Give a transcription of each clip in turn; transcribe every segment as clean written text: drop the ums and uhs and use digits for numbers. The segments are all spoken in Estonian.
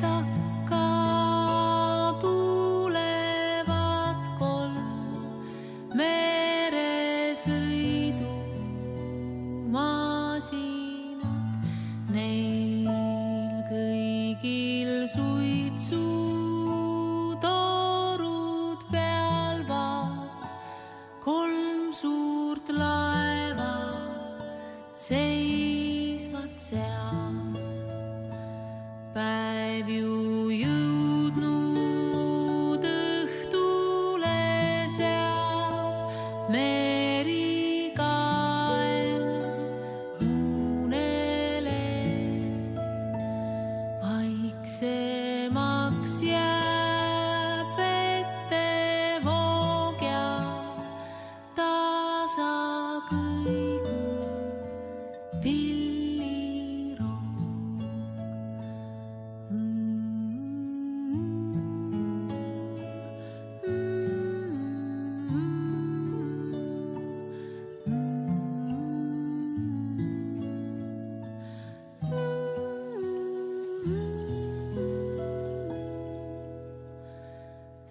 takka tulevad kolm meresõidumasinat. Neil kõigil suitsutorud peal vaat, kolm suurt laeva seisvad seal. Päev ju jõudnud õhtule seal, meri kael unele. Vaiksemaks jääb vette voog ja tasa kõigub pilliroog.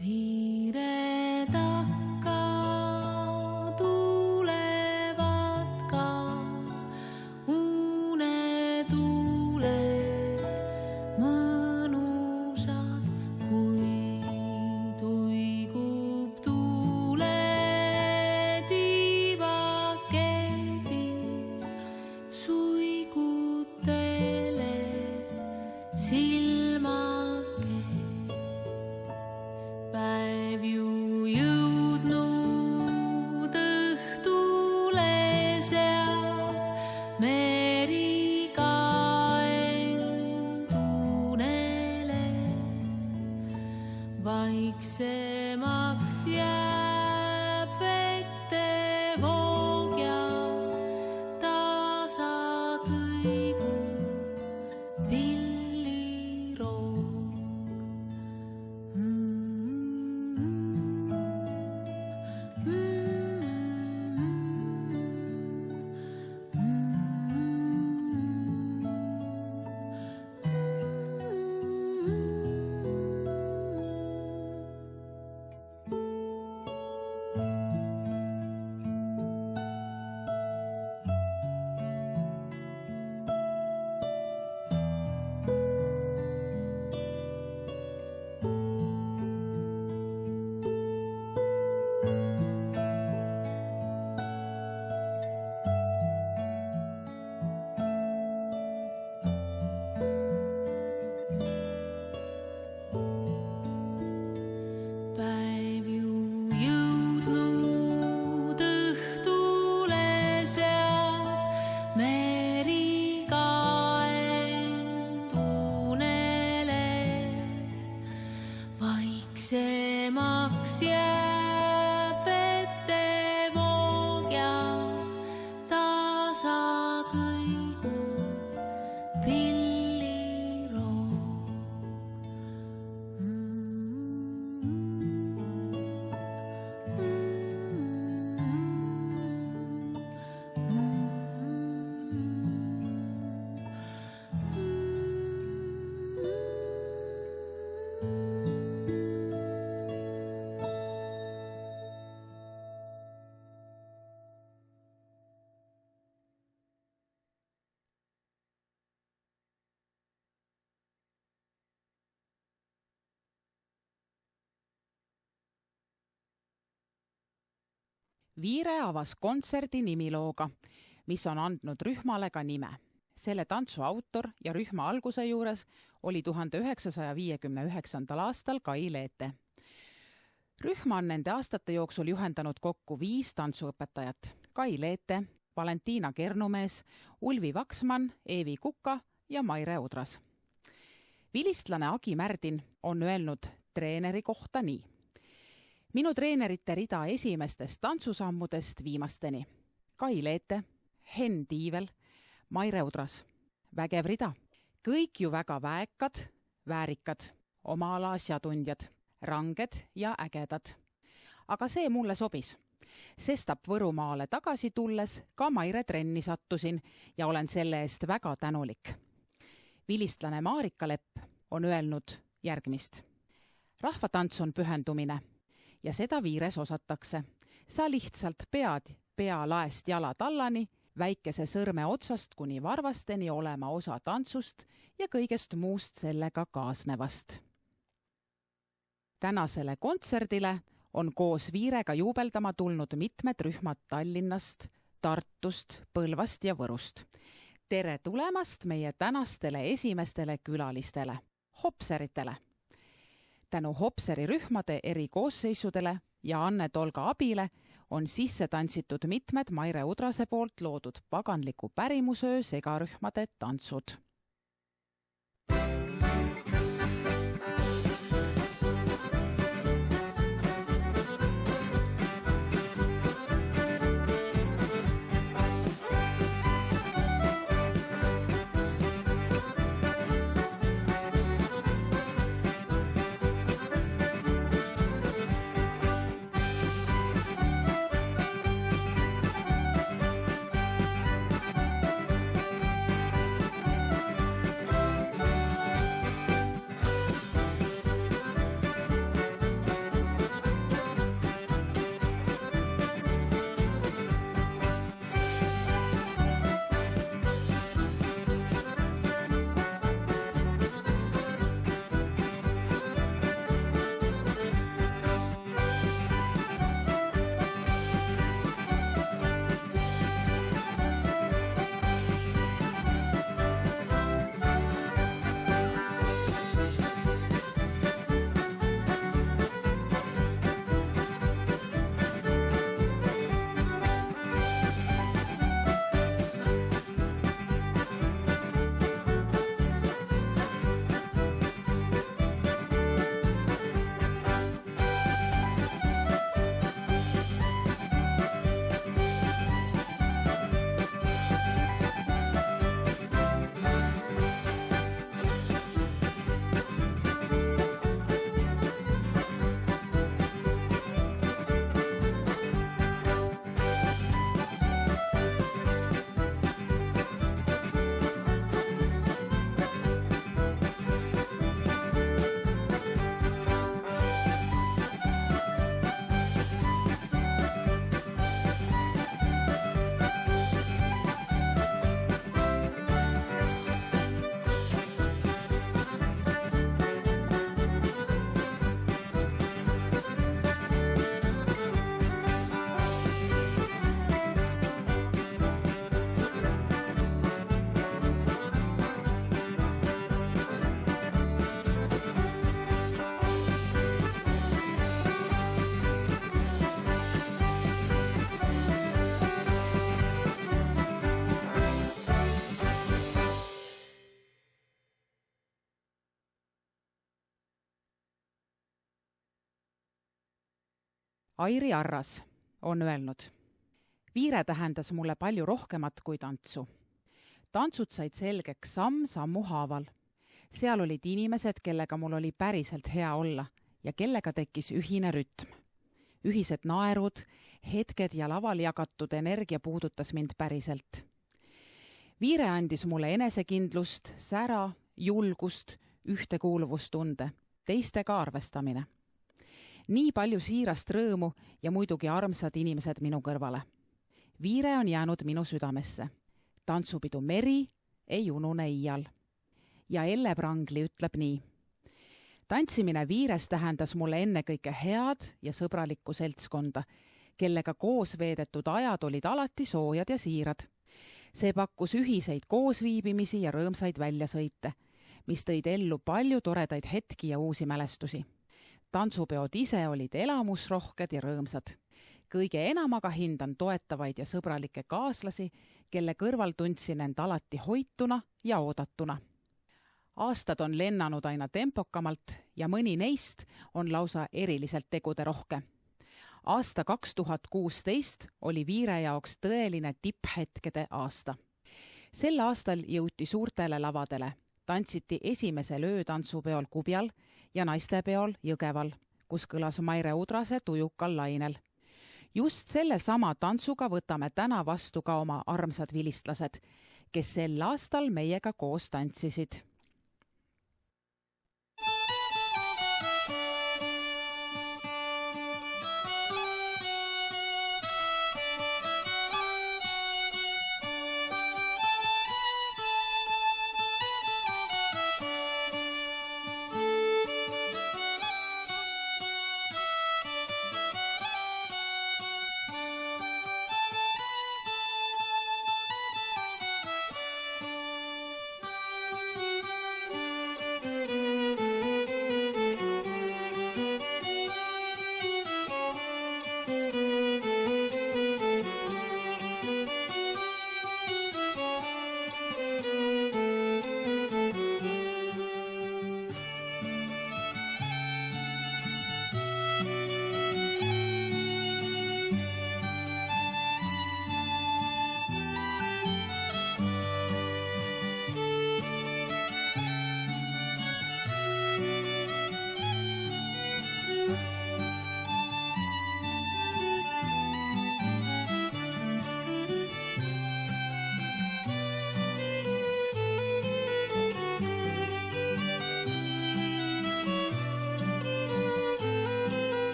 Viire takka tulevad ka unetuled mõnusad, kui tuigub tuuletibake, siis suigutele silmake. Päev ju jõudnud õhtule seal, meri kael unele. Vaiksemaks jääb vette voog ja tasa kõigub pilliroog. Päev ju jõudnud õhtule seal, meri kael unele. Vaiksemaks jääb vette voog ja tasa kõigub pilliroog. Viire avas kontserdi nimilooga, mis on andnud rühmale ka nime. Selle tantsu autor ja rühma alguse juures oli 1959. aastal Kai Leete. Rühma on nende aastate jooksul juhendanud kokku 5 tantsuõpetajat: Kai Leete, Valentina Kernumees, Ulvi Vaksman, Eevi Kuka ja Maire Udras. Vilistlane Agi Märdin on öelnud treeneri kohta nii: minu treenerite rida esimestest tantsusammudest viimasteni. Kai Leete, Henn Tiivel, Maire Udras. Vägev rida. Kõik ju väga väekad, väärikad, oma ala asjatundjad, ranged ja ägedad. Aga see mulle sobis. Sestap Võrumaale tagasi tulles ka Maire trenni sattusin ja olen selle eest väga tänulik. Vilistlane Maarika Lepp on öelnud järgmist. Rahvatants on pühendumine ja seda Viires osatakse. Sa lihtsalt pead pea laest jala tallani, väikese sõrme otsast kuni varvasteni olema osa tantsust ja kõigest muust sellega kaasnevast. Tänasele kontserdile on koos Viirega juubeldama tulnud mitmed rühmad Tallinnast, Tartust, Põlvast ja Võrust. Tere tulemast meie tänastele esimestele külalistele, hopseritele. Tänu hopseri rühmade eri koosseisudele ja Anne Tolga abile on sisse tantsitud mitmed Maire Udrase poolt loodud paganliku pärimusöö segarühmade tantsud. Airi Arras on öelnud. Viire tähendas mulle palju rohkemat kui tantsu. Tantsud said selgeks samm sammu haaval. Seal olid inimesed, kellega mul oli päriselt hea olla ja kellega tekkis ühine rütm. Ühised naerud, hetked ja laval jagatud energia puudutas mind päriselt. Viire andis mulle enesekindlust, sära, julgust, ühtekuuluvustunde, teistega arvestamine. Nii palju siirast rõõmu ja muidugi armsad inimesed minu kõrvale. Viire on jäänud minu südamesse. Tantsupidu Meri ei unune iial. Ja Elle Prangli ütleb nii. Tantsimine Viires tähendas mulle ennekõike head ja sõbralikku seltskonda, kellega koos veedetud ajad olid alati soojad ja siirad. See pakkus ühiseid koosviibimisi ja rõõmsaid väljasõite, mis tõid ellu palju toredaid hetki ja uusi mälestusi. Tantsupeod ise olid elamusrohked ja rõõmsad. Kõige enam aga hindan toetavaid ja sõbralikke kaaslasi, kelle kõrval tundsin end alati hoituna ja oodatuna. Aastad on lennanud aina tempokamalt ja mõni neist on lausa eriliselt teguderohke. Aasta 2016 oli Viire jaoks tõeline tipphetkede aasta. Sel aastal jõuti suurtele lavadele. Tantsiti esimesel öötantsupeol Kubjal ja naistepeol Jõgeval, kus kõlas Maire Udrase tujukal lainel. Just selle sama tantsuga võtame täna vastu ka oma armsad vilistlased, kes sel aastal meiega koos tantsisid.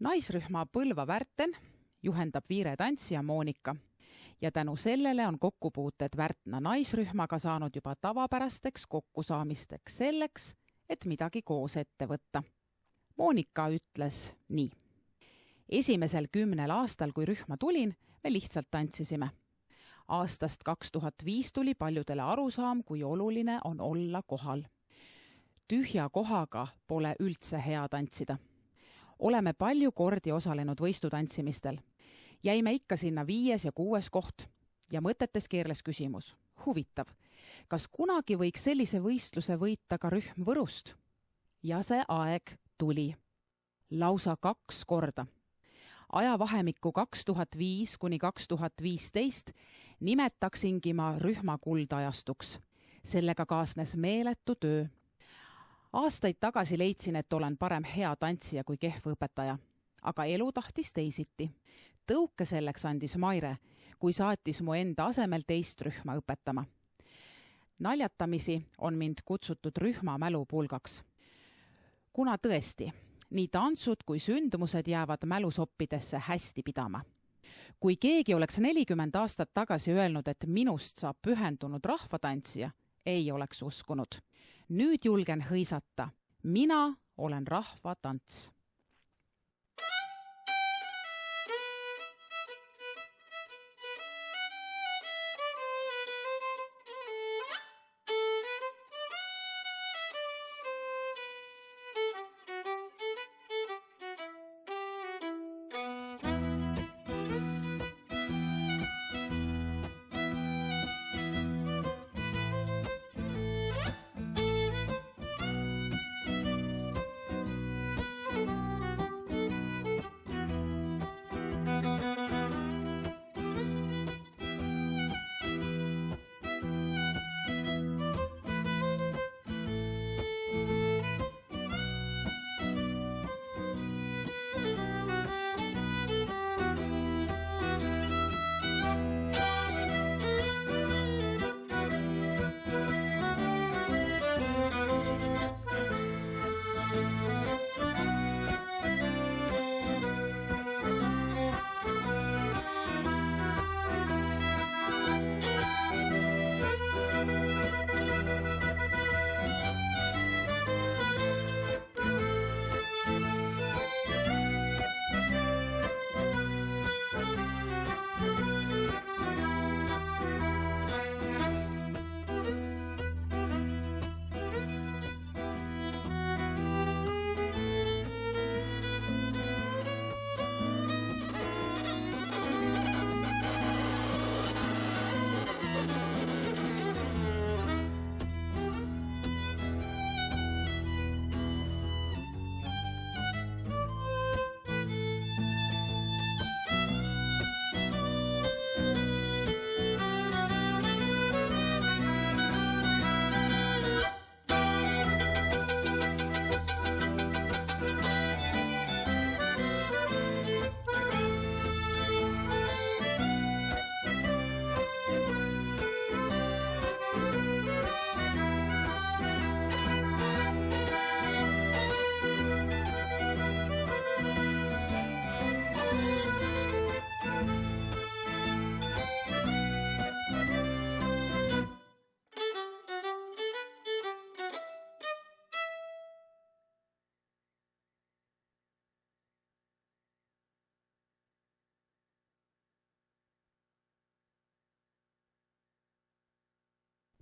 Naisrühma Põlva Värten juhendab viiretantsija Moonika ja tänu sellele on kokkupuuted Värtna naisrühmaga saanud juba tavapärasteks kokkusaamisteks selleks, et midagi koos ette võtta. Moonika ütles nii. Esimesel 10 aastal, kui rühma tulin, me lihtsalt tantsisime. Aastast 2005 tuli paljudele arusaam, kui oluline on olla kohal. Tühja kohaga pole üldse hea tantsida. Oleme palju kordi osalenud võistutantsimistel. Jäime ikka sinna 5. ja 6. koht ja mõtetes keerles küsimus. Huvitav, kas kunagi võiks sellise võistluse võita ka rühm Võrust? Ja see aeg tuli. Lausa 2 korda. Ajavahemikku 2005 kuni 2015 nimetaksingi ma rühma kuldajastuks. Sellega kaasnes meeletu töö. Aastaid tagasi leidsin, et olen parem hea tantsija kui kehv õpetaja, aga elu tahtis teisiti. Tõuke selleks andis Maire, kui saatis mu enda asemel teist rühma õpetama. Naljatamisi on mind kutsutud rühma mälupulgaks. Kuna tõesti, nii tantsud kui sündmused jäävad mälusoppidesse hästi pidama. Kui keegi oleks 40 aastat tagasi öelnud, et minust saab pühendunud rahvatantsija, ei oleks uskunud. Nüüd julgen hõisata. Mina olen rahvatants.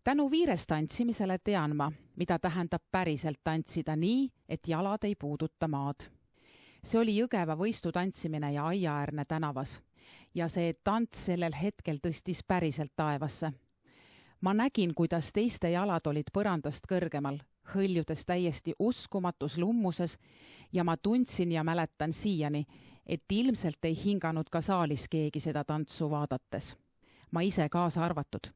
Tänu viires tantsimisele tean ma, mida tähendab päriselt tantsida nii, et jalad ei puuduta maad. See oli Jõgeva võistutantsimine ja Aiaäärne tänavas ja see tants sellel hetkel tõstis päriselt taevasse. Ma nägin, kuidas teiste jalad olid põrandast kõrgemal, hõljudes täiesti uskumatus lummuses ja ma tundsin ja mäletan siiani, et ilmselt ei hinganud ka saalis keegi seda tantsu vaadates. Ma ise kaasa arvatud.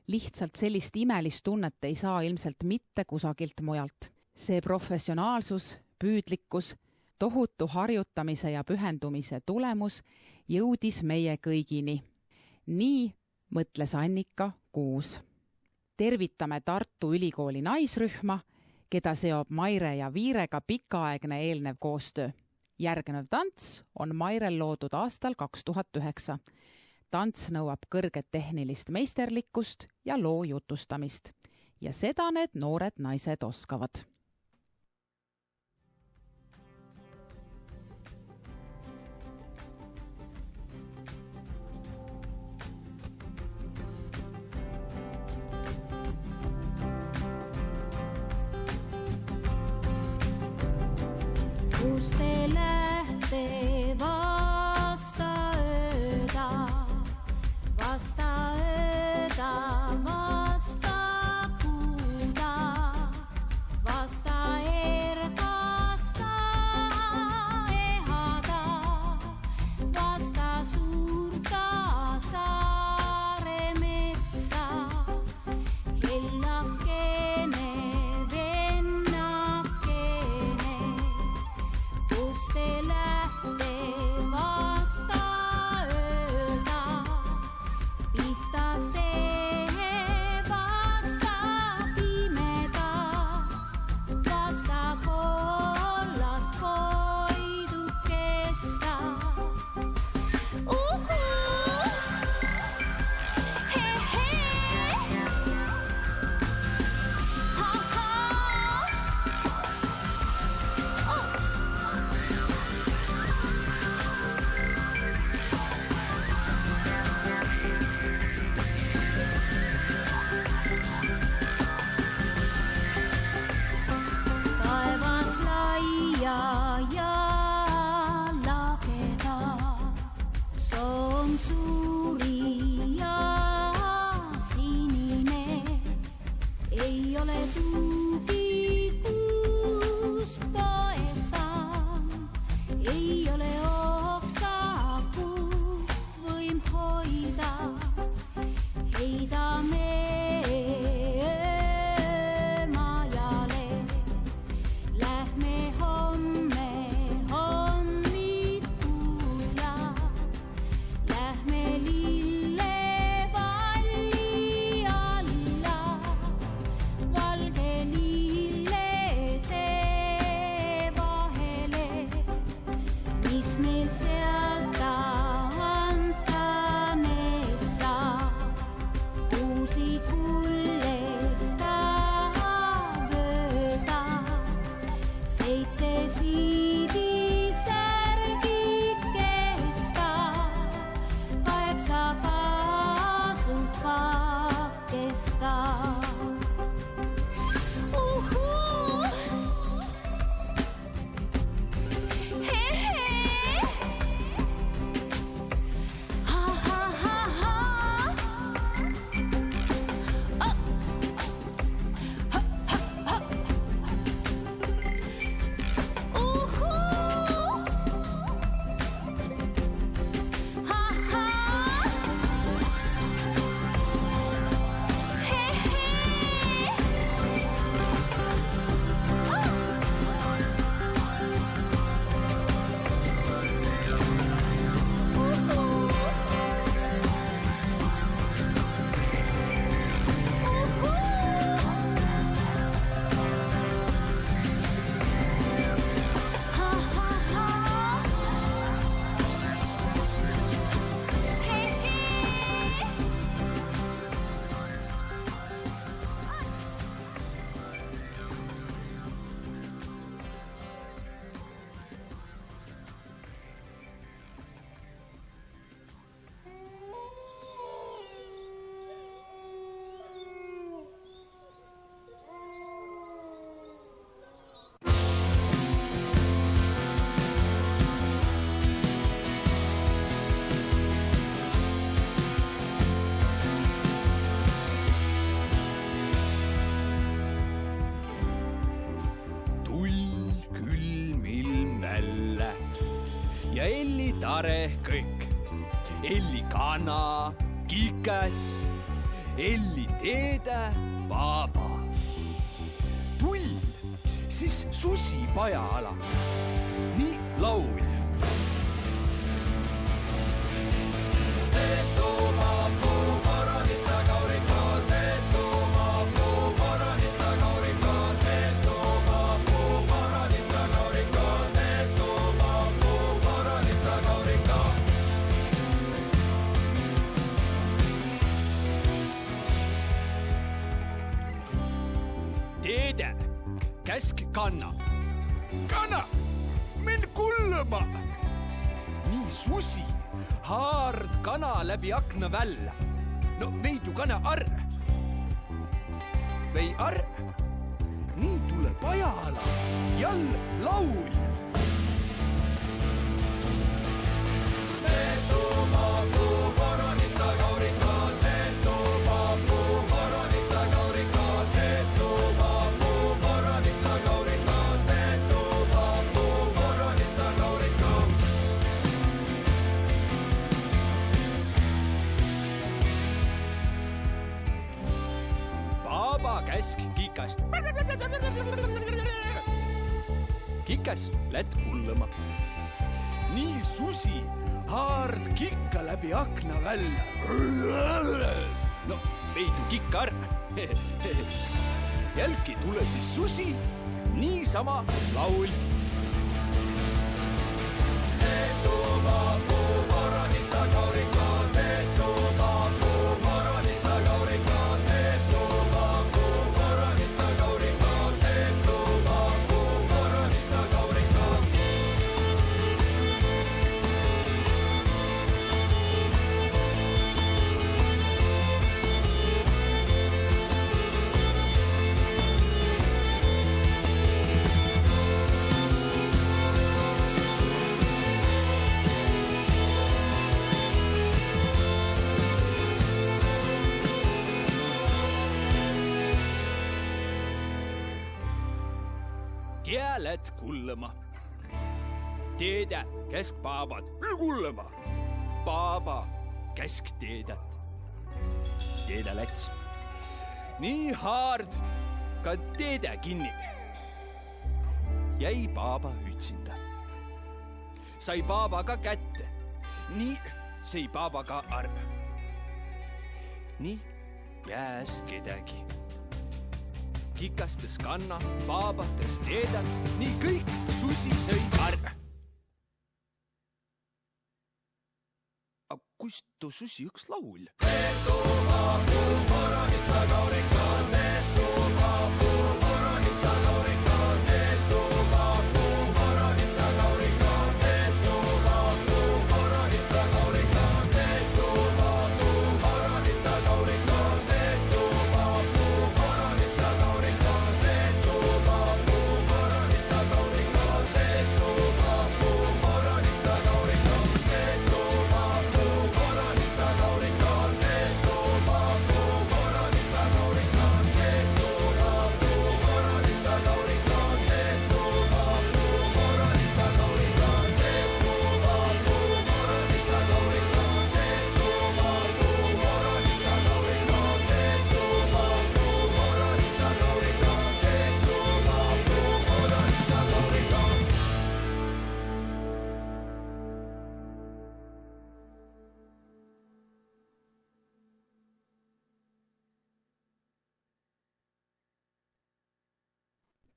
Lihtsalt sellist imelist tunnet ei saa ilmselt mitte kusagilt mujalt. See professionaalsus, püüdlikkus, tohutu harjutamise ja pühendumise tulemus jõudis meie kõigini. Nii mõtles Annika Kuus. Tervitame Tartu Ülikooli naisrühma, keda seob Maire ja Viirega pikaaegne eelnev koostöö. Järgnev tants on Mairel loodud aastal 2009. Tants nõuab kõrget tehnilist meisterlikkust ja loo jutustamist. Ja seda need noored naised oskavad. Kus te lähte vasta ööda, vasta ööda, vasta kuuda, vasta ergasta ehada, vasta suurta saare metsa, hellakene vennakene. Kus te lähte vasta ööda, pistate vasta pimeda, vasta kollast koidukesta. Taevas laia ja lageda, soon suuri ja sinine, ei ole tuugi kust toetan, ei ole oksa kust võim hoida, heidame öömajale. Lähme homme hommikulla, lähme lillepalli alla, valge lillede vahele, mis meil sealta antanes saab. Uusi kullesta vööda, 7 siidisärgid kesta, 8 kasukakesta. ja Elli Tare kõik. Elli kana, kikas, Elli teede, baba. Tull, siis susi paja-ala. Nii laul. Teede, käsk kanna. Kanna, men kullama. Nii susi haard kana läbi akna välja. No veid ju kana arr. Vei arr. Nii tule pajala, jall laul. Käsk kikast. Kikas lätt kullama. Nii susi haard kikka läbi akna välja. No, veidu kikkar. Jälki tule siis susi, niisama laul. Lätt kullama. Teede, käsk paabad. Kullama. Paaba, käsk teedet. Teede läts. Nii haard ka teede kinni. Jäi paaba ütsinda. Sai paaba ka kätte. Nii sai paaba ka arv. Nii jääs kedagi. Kikastes kanna, paabates teedat, nii kõik susi sõi arv. Aga kust too susi üks laul? Teetu maapu, moronitsa kaurika, teetu maapu, moronitsa kaurika, teetu maapu, moronitsa kaurika, teetu maapu, moronitsa kaurika, teetu maapu, moronitsa kaurika, teetu maapu, moronitsa kaurika.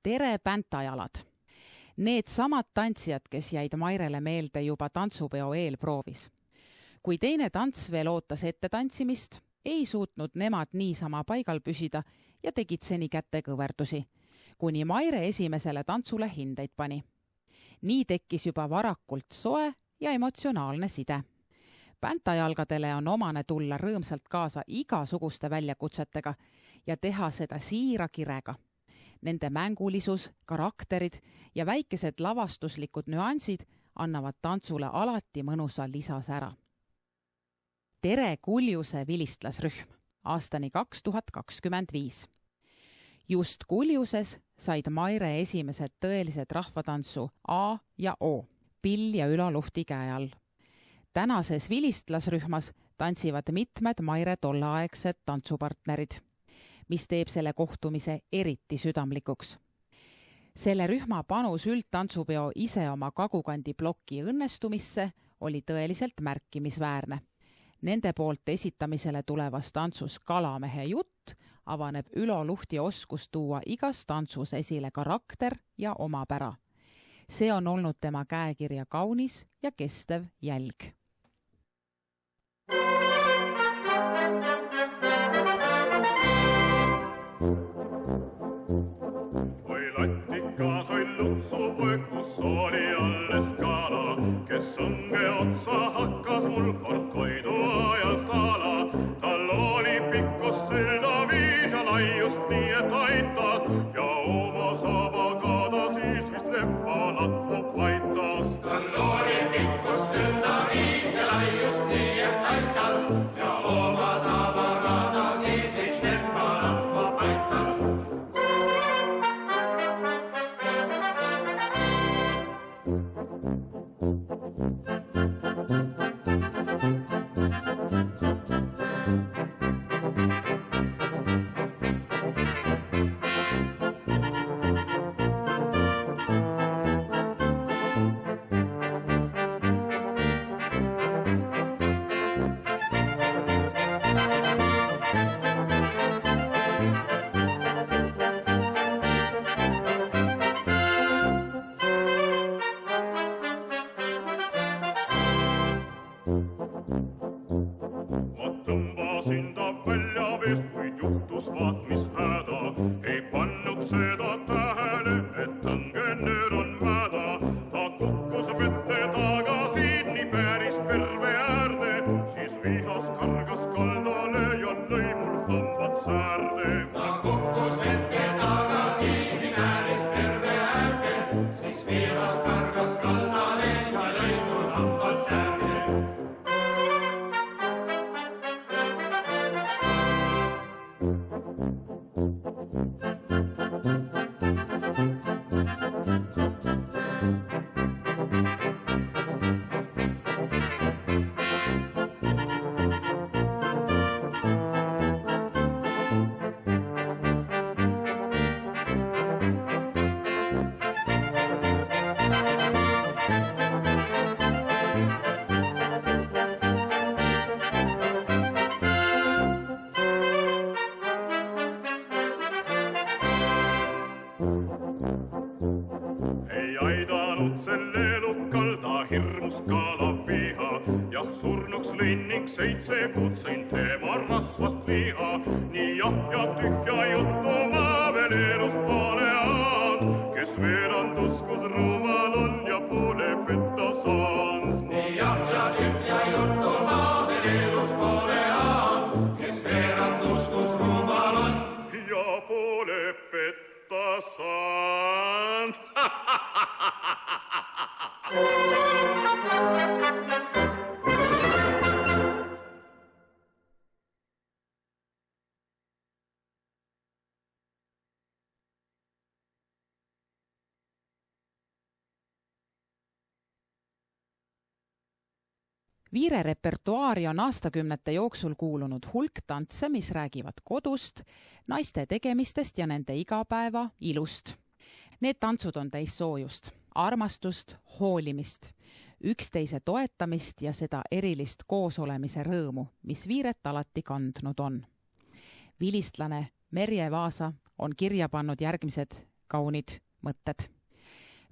Tere, päntajalad! Need samad tantsijad, kes jäid Mairele meelde juba tantsupeo eelproovis. Kui teine tants veel ootas ette tantsimist, ei suutnud nemad niisama paigal püsida ja tegid seni kätekõverdusi, kuni Maire esimesele tantsule hindeid pani. Nii tekkis juba varakult soe ja emotsionaalne side. Päntajalgadele on omane tulla rõõmsalt kaasa igasuguste väljakutsetega ja teha seda siira kirega. Nende mängulisus, karakterid ja väikesed lavastuslikud nüansid annavad tantsule alati mõnusa lisasära. Tere Kuljuse vilistlasrühm aastani 2025. Just Kuljuses said Maire esimesed tõelised rahvatantsu A ja O, Pill ja Ülo Luhti käe all. Tänases vilistlasrühmas tantsivad mitmed Maire tolleaegsed tantsupartnerid, mis teeb selle kohtumise eriti südamlikuks. Selle rühma panus üldtantsupeo ise oma Kagukandi ploki õnnestumisse oli tõeliselt märkimisväärne. Nende poolt esitamisele tulevas tantsus Kalamehe jutt avaneb Ülo Luhti oskus tuua igas tantsus esile karakter ja omapära. See on olnud tema käekirja kaunis ja kestev jälg. sai lutsupoeg, kus oli alles kala, kes õnge otsa hakkas mul kord koidu ajal saala. Tal oli pikkust silda viis ja laiust nii, et aitas ja oma sabaga ta siis vist leppalatvu paitas. Tal oli pikkust silda viis ja laiust nii, et aitas ja oma sabaga ta siis vist leppalatvu paitas. Tõmbasin ta välja vist, kuid juhtus vaat mis häda. Ei pannud seda tähele, et õnge nüüd on mäda. Ta kukkus vette tagasi nii päris perve äärde, siis vihas kargas kaldale ja lõi mul hambad säärde. Ta kukkus vette tagasi nii päris perve äärde, siis vihas kargas kaldale ja lõi mul hambad säärde. Selle lukkal ta hirmus kaalab viha, jah surnuks lõin ning 7 kuud sõin tema rasvast liha. Nii jah ja tühja juttu ma veel elust pole and, kes veerand uskus rumal on ja pole petta saand. Nii jah ja tühja juttu ma veel elust pole and, kes veerand uskus rumal on ja pole petta saand. Viire repertuaari on aastakümnete jooksul kuulunud hulk tantse, mis räägivad kodust, naiste tegemistest ja nende igapäeva ilust. Need tantsud on täis soojust, armastust, hoolimist, üksteise toetamist ja seda erilist koosolemise rõõmu, mis Viiret alati kandnud on. Vilistlane Merje Vaasa on kirja pannud järgmised kaunid mõtted.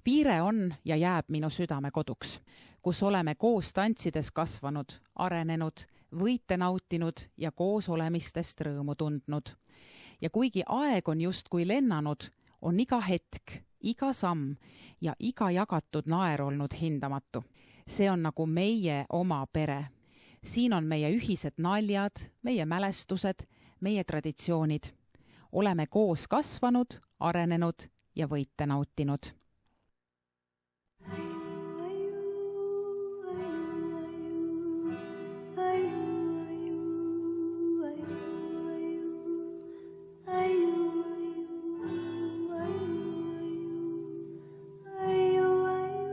Viire on ja jääb minu südame koduks, kus oleme koos tantsides kasvanud, arenenud, võite nautinud ja koos olemistest rõõmu tundnud. Ja kuigi aeg on justkui lennanud, on iga hetk, iga samm ja iga jagatud naer olnud hindamatu. See on nagu meie oma pere. Siin on meie ühised naljad, meie mälestused, meie traditsioonid. Oleme koos kasvanud, arenenud ja võite nautinud. Ayu, ayu, ayu.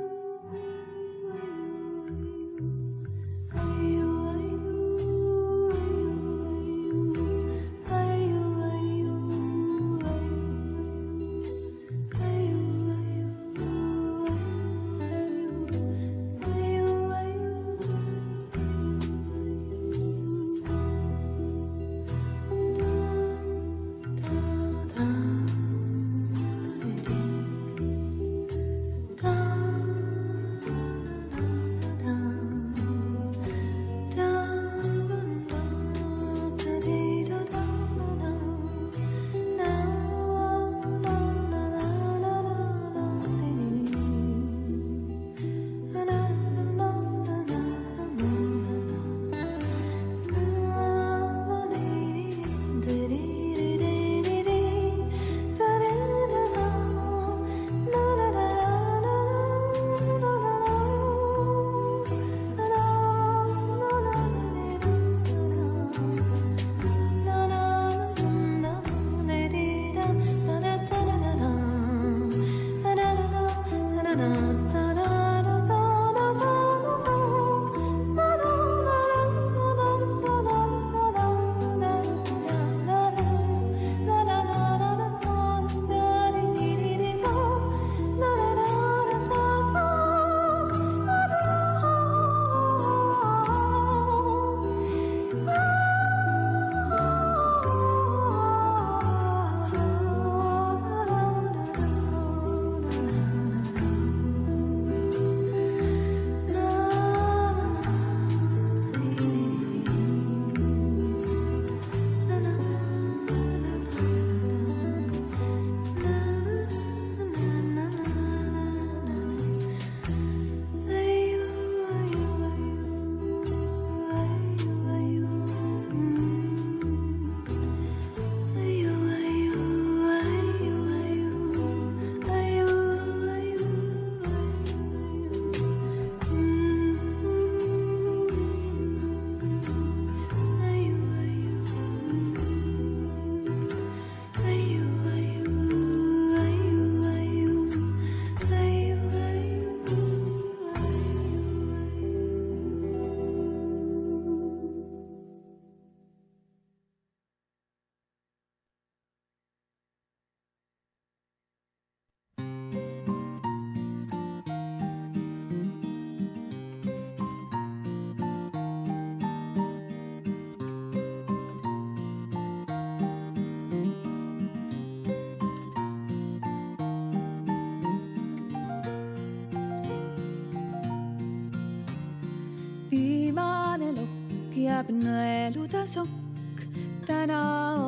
tuleb nõeluda sokk. Täna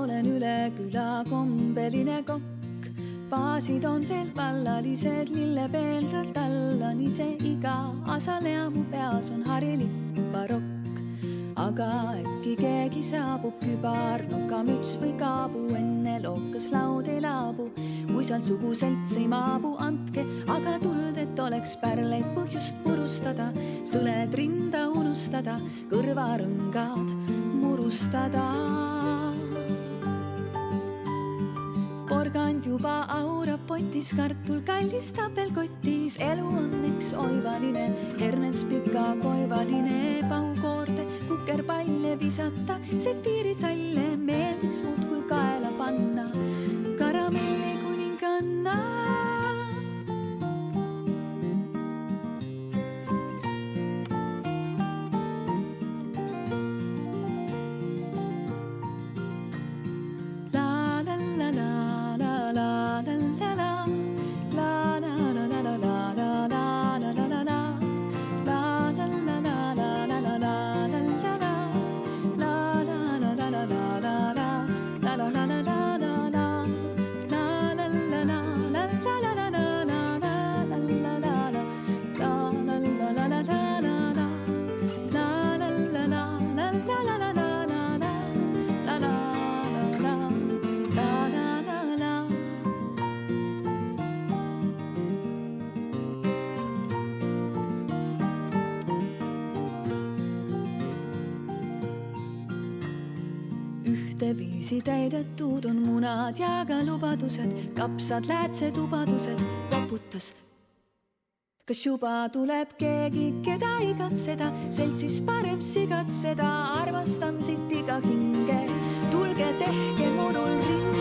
olen üle küla kombeline kokk. Vaasid on veel vallalised, lillepeelralt allanise. Iga asalea mu peas on harilik barokk. Aga äkki keegi saabub, kübar, nokamüts või kaabu. Enne lookas laud ei laabu, kui seal suguselts ei maabu. Andke aga tuld, et oleks pärleid põhjust purustada. Sõled rinda unustada, kõrvarõngad murustada. Porgand juba aurab potis, kartul kallistab veel kotis. Elu on eks oivaline, hernes pika koivaline. Paukoorde kukerpalle visata, sefiirisalle meeldis muudkui kaela panna. Karamelli kuninganna. Viisi täidetud on munad ja ka lubadused, kapsad, läätsed, ubadused. Koputas. Kas juba tuleb keegi, keda igatseda, seltsis parem sigatseda. Armastan siit iga hinge, tulge tehke murul ringe.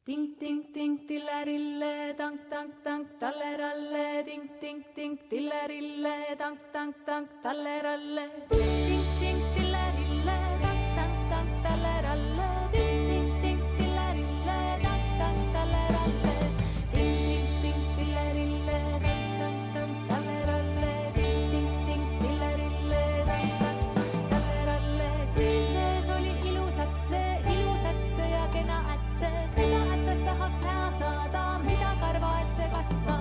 Tink, tink, tink, tillerille, tank, tank, tank, talleralle, tink, tink, tink, tillerille, tank, tank, tank, talleralle. Tink, tink, tillerille, tank, tank, tank, talleralle, tink, tink, tink, tillerille, tank, tank, talleralle. Tink, tink, tink, tillerille, tank, tank, tank, talleralle, tink, tink, tink, tillerille, tank, tank, talleralle. Siin sees oli ilusatse ja kena ätse, seda ätset tahaks näha saada, mida karva ätse kasva.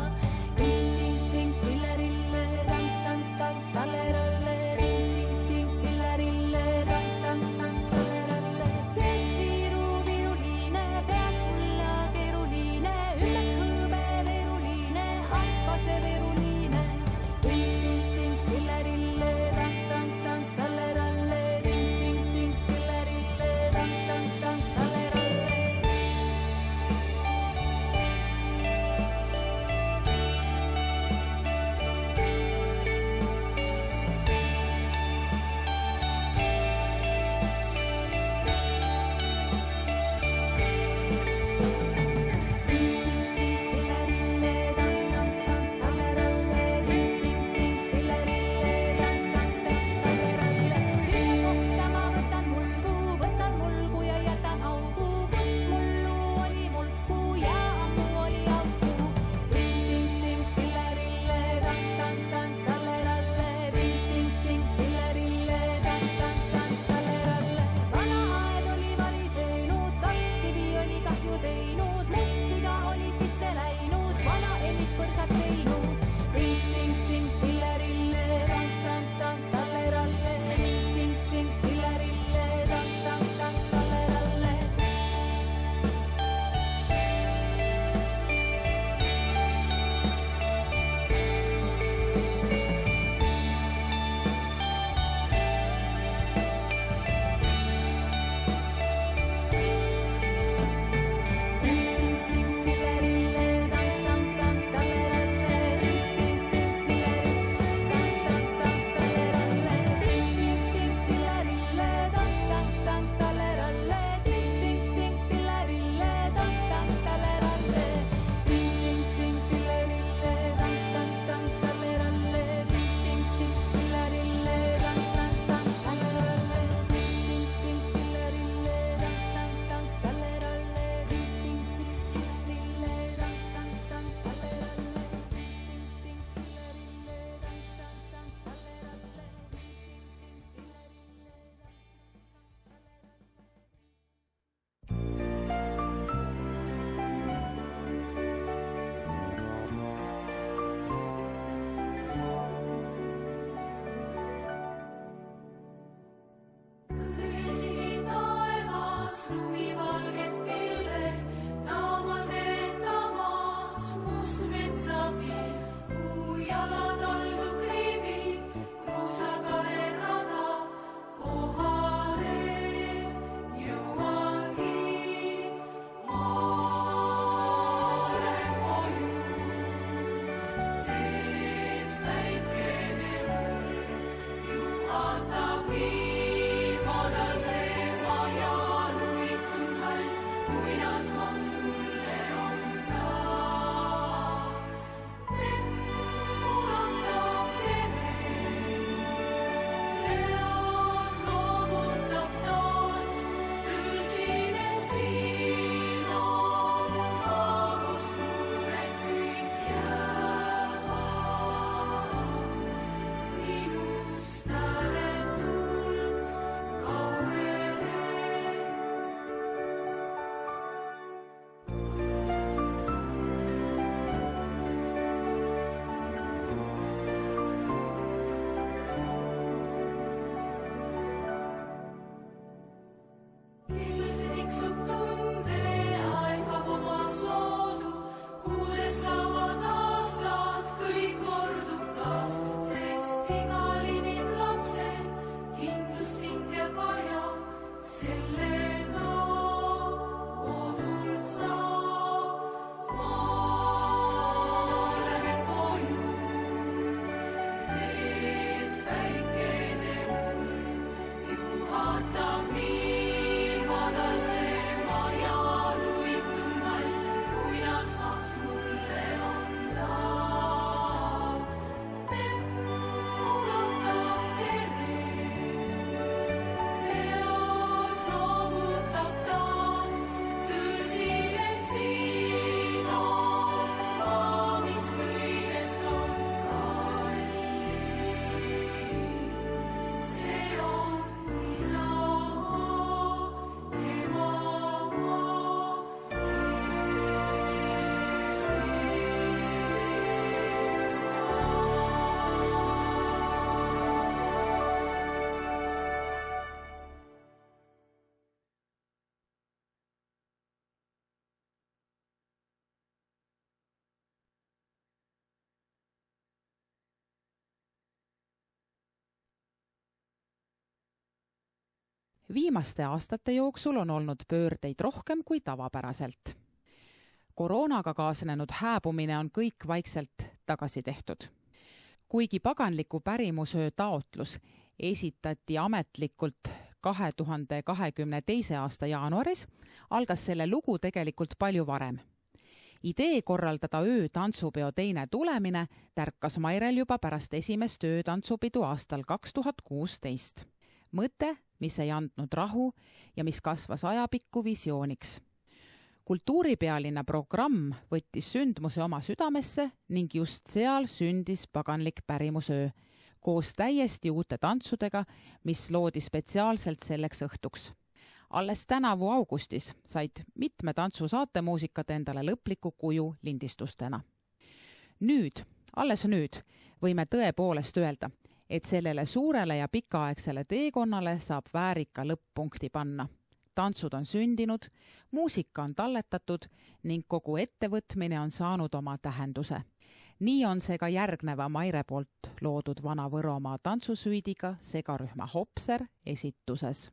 Tink, tink, tink, tillerille, tank, tank, tank, talleralle, tink, tink, tink, viimadal see maja luitud hall, muinasmaas mulle on ta. Vett ulatab kere, lead loovutab taat, tõsine siin on, kus muured kõik jäävad. Minust ääretult kaugele. Ilse tiksub tunde, aeg kaob oma soodu, kuudes saavad aastad, kõik kordub taas, sest igal inimlapsel kindlust hinge vaja, selle ta kodult saab. Ma lähen koju, teed väikene mul juhatab viimadal see maja luitud hall, muinasmaas mulle on ta. Vett ulatab kere, lead loovutab taat, tõsine siin on, mis kõigest on kallim. See on Isamaa, emamaa, Viimaste aastate jooksul on olnud pöördeid rohkem kui tavapäraselt. Koroonaga kaasnenud hääbumine on kõik vaikselt tagasi tehtud. Kuigi paganliku pärimusöö taotlus esitati ametlikult 2022. aasta jaanuaris, algas selle lugu tegelikult palju varem. Idee korraldada öötantsupeo teine tulemine tärkas Mairel juba pärast esimest öötantsupidu aastal 2016. Mõte, mis ei andnud rahu ja mis kasvas ajapikku visiooniks. Kultuuripealinna programm võttis sündmuse oma südamesse ning just seal sündis paganlik pärimusöö, koos täiesti uute tantsudega, mis loodi spetsiaalselt selleks õhtuks. Alles tänavu augustis said mitme tantsusaate muusikad endale lõpliku kuju lindistustena. Alles nüüd võime tõepoolest öelda, et sellele suurele ja pikaaegsele teekonnale saab väärika lõpp-punkti panna. Tantsud on sündinud, muusika on talletatud ning kogu ettevõtmine on saanud oma tähenduse. Nii on see ka järgneva Maire poolt loodud Vana-Võromaa tantsusüüdiga segarühma Hopser esituses.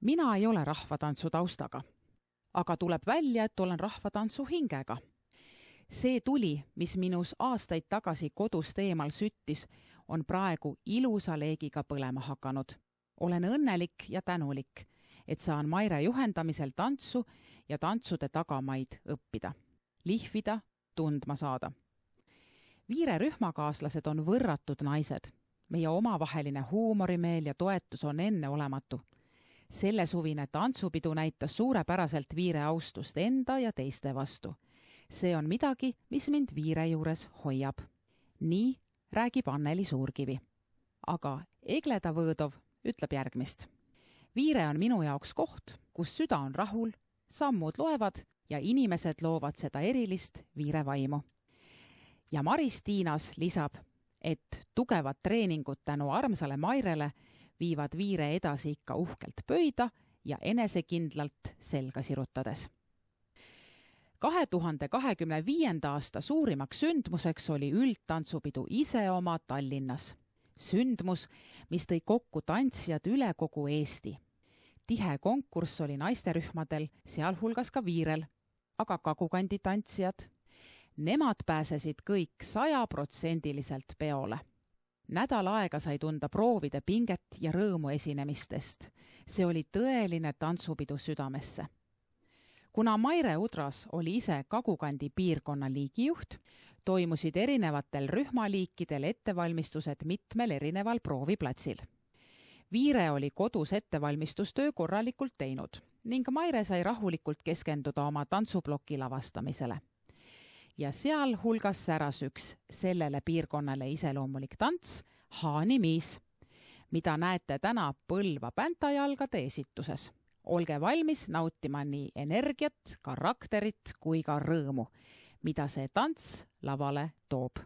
Mina ei ole rahvatantsu taustaga, aga tuleb välja, et olen rahvatantsu hingega. See tuli, mis minus aastaid tagasi kodust eemal süttis, on praegu ilusa leegiga põlema hakanud. Olen õnnelik ja tänulik, et saan Maire juhendamisel tantsu ja tantsude tagamaid õppida, lihvida, tundma saada. Viire rühmakaaslased on võrratud naised. Meie omavaheline huumorimeel ja toetus on enneolematu. Selle suvine tantsupidu näitas suurepäraselt Viire austust enda ja teiste vastu. See on midagi, mis mind Viire juures hoiab. Nii räägib Anneli Suurkivi. Aga Egleda Võõdov ütleb järgmist. Viire on minu jaoks koht, kus süda on rahul, sammud loevad ja inimesed loovad seda erilist Viire vaimu. Ja Maris Tiinas lisab, et tugevad treeningud tänu armsale Mairele viivad Viire edasi ikka uhkelt pöida ja enesekindlalt selga sirutades. 2025. aasta suurimaks sündmuseks oli üldtantsupidu ise oma Tallinnas. Sündmus, mis tõi kokku tantsijad üle kogu Eesti. Tihe konkurss oli naisterühmadel, sealhulgas ka Viirel, aga Kagukandi tantsijad. Nemad pääsesid kõik 100% peole. Nädal aega sai tunda proovide pinget ja rõõmu esinemistest. See oli tõeline tantsupidu südamesse. Kuna Maire Udras oli ise Kagukandi piirkonna liigijuht, toimusid erinevatel rühmaliikidel ettevalmistused mitmel erineval prooviplatsil. Viire oli kodus ettevalmistustöö korralikult teinud ning Maire sai rahulikult keskenduda oma tantsuploki lavastamisele. Ja seal hulgas säras üks sellele piirkonnale iseloomulik tants, Haanimiis, mida näete täna Põlva Päntajalgade esituses. Olge valmis nautima nii energiat, karakterit kui ka rõõmu, mida see tants lavale toob.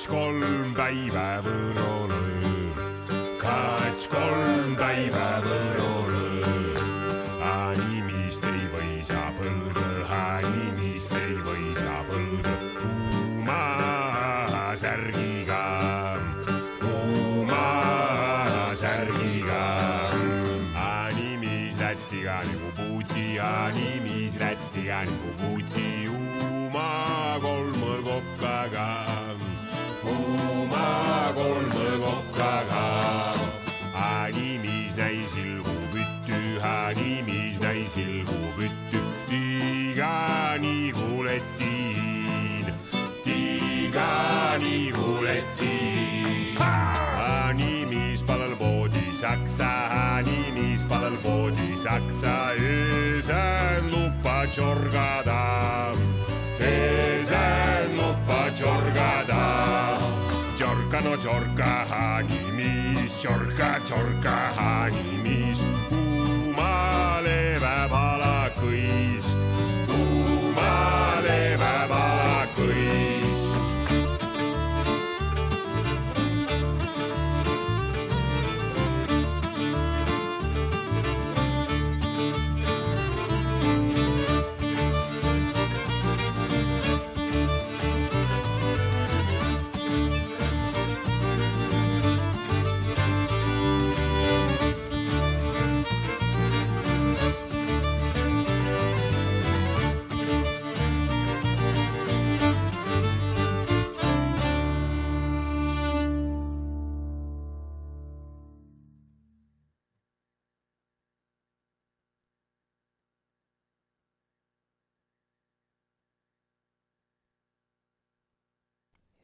Kolm päivä võrolööb, kolm päivä võrolööb. Animist ei võisa põlgõ, animist ei võisa põlgõ. Kuuma särgiga, Animis lätstiga nagu puuti, animis lätstiga nagu puuti. Uuma kolme kokkaga. Kolme kokkaga. Animis näisilgu pütty, animis näisilgu pütty. Tiiga nagu letiin, tiiga nagu letiin. Animis palal poodi saksa, animis palal poodi saksa. Öösän lupa tšorgada, öösän lupa tšorgada. Tšorka, no tšorka, animis, tšorka, animis. Uumale väb alakõist, uumale väb alakõist.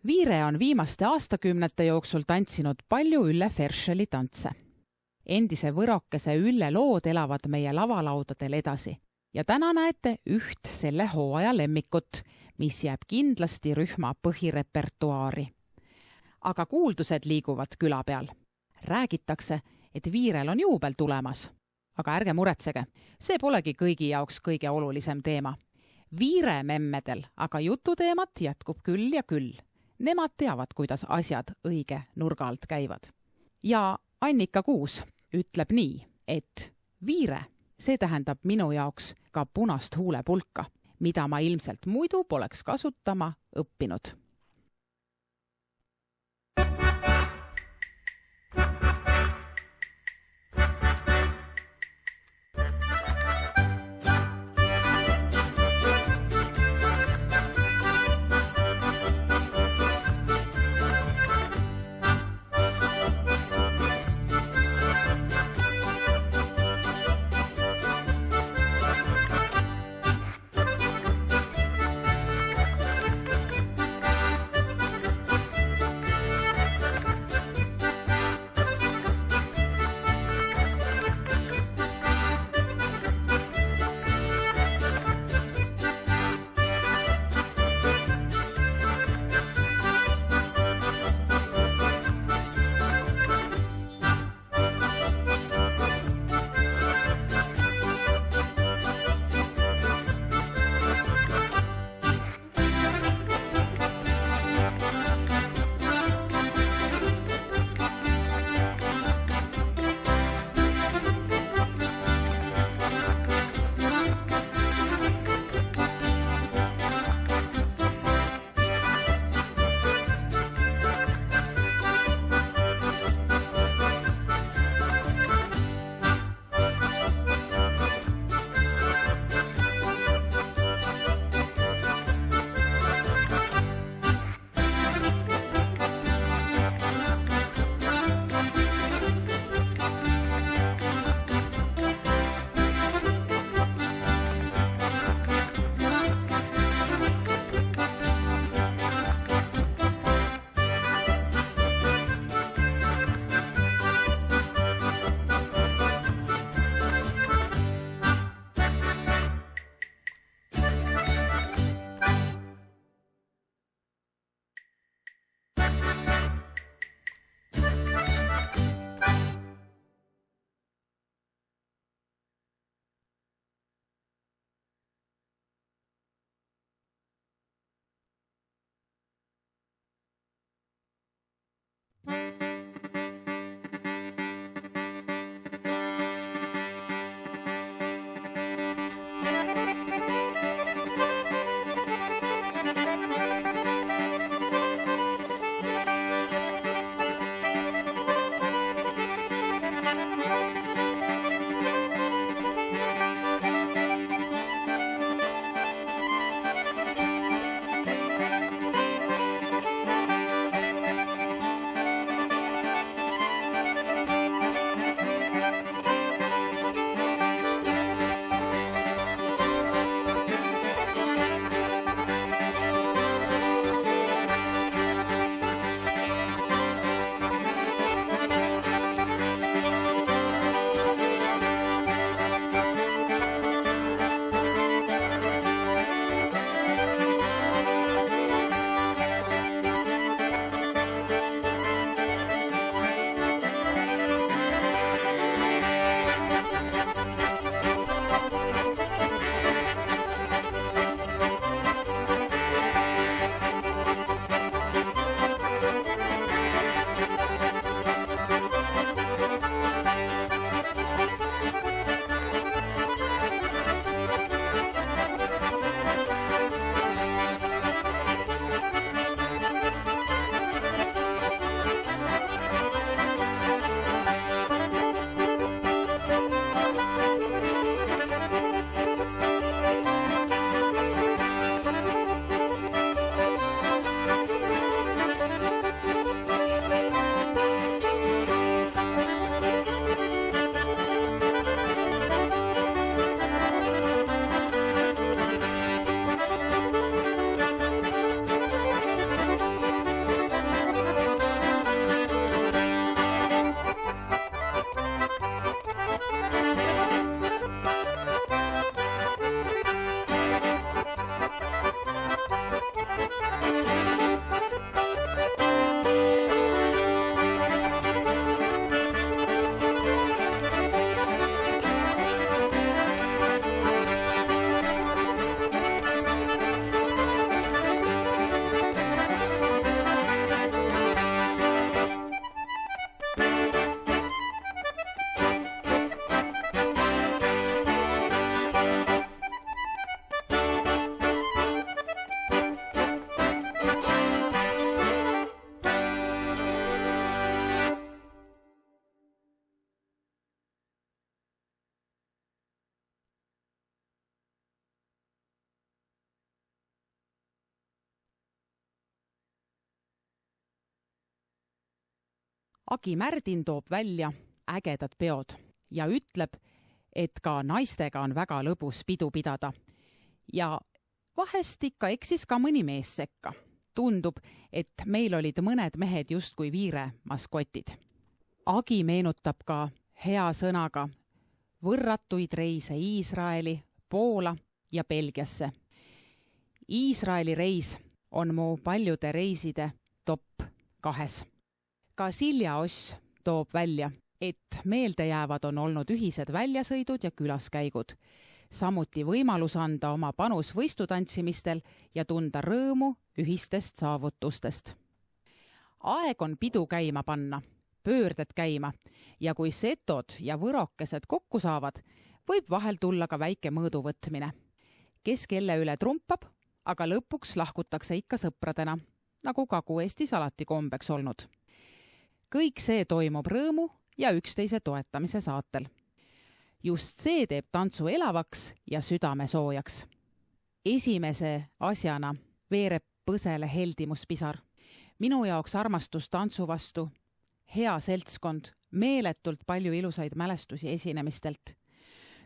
Viire on viimaste aastakümnete jooksul tantsinud palju Ülle Ferscheli tantse. Endise võrokese Ülle lood elavad meie lavalaudadel edasi ja täna näete üht selle hooaja lemmikut, mis jääb kindlasti rühma põhirepertuaari. Aga kuuldused liiguvad küla peal. Räägitakse, et Viirel on juubel tulemas. Aga ärge muretsege, see polegi kõigi jaoks kõige olulisem teema. Viire memmedel aga jututeemat jätkub küll ja küll. Nemad teavad, kuidas asjad õige nurga alt käivad. Ja Annika Kuus ütleb nii, et Viire, see tähendab minu jaoks ka punast huulepulka, mida ma ilmselt muidu poleks kasutama õppinud. Agi Märdin toob välja ägedad peod ja ütleb, et ka naistega on väga lõbus pidu pidada. Ja vahest ikka eksis ka mõni mees sekka. Tundub, et meil olid mõned mehed justkui Viire maskotid. Agi meenutab ka hea sõnaga võrratuid reise Iisraeli, Poola ja Belgiasse. Iisraeli reis on mu paljude reiside top 2. Ka Silja Oss toob välja, et meeldejäävad on olnud ühised väljasõidud ja külaskäigud. Samuti võimalus anda oma panus võistutantsimistel ja tunda rõõmu ühistest saavutustest. Aeg on pidu käima panna, pöörded käima ja kui setod ja võrokesed kokku saavad, võib vahel tulla ka väike mõõdu võtmine. Kes kelle üle trumpab, aga lõpuks lahkutakse ikka sõpradena, nagu Kagu-Eestis alati kombeks olnud. Kõik see toimub rõõmu ja üksteise toetamise saatel. Just see teeb tantsu elavaks ja südame soojaks. Esimese asjana veereb põsele heldimuspisar. Minu jaoks armastus tantsu vastu, hea seltskond, meeletult palju ilusaid mälestusi esinemistelt.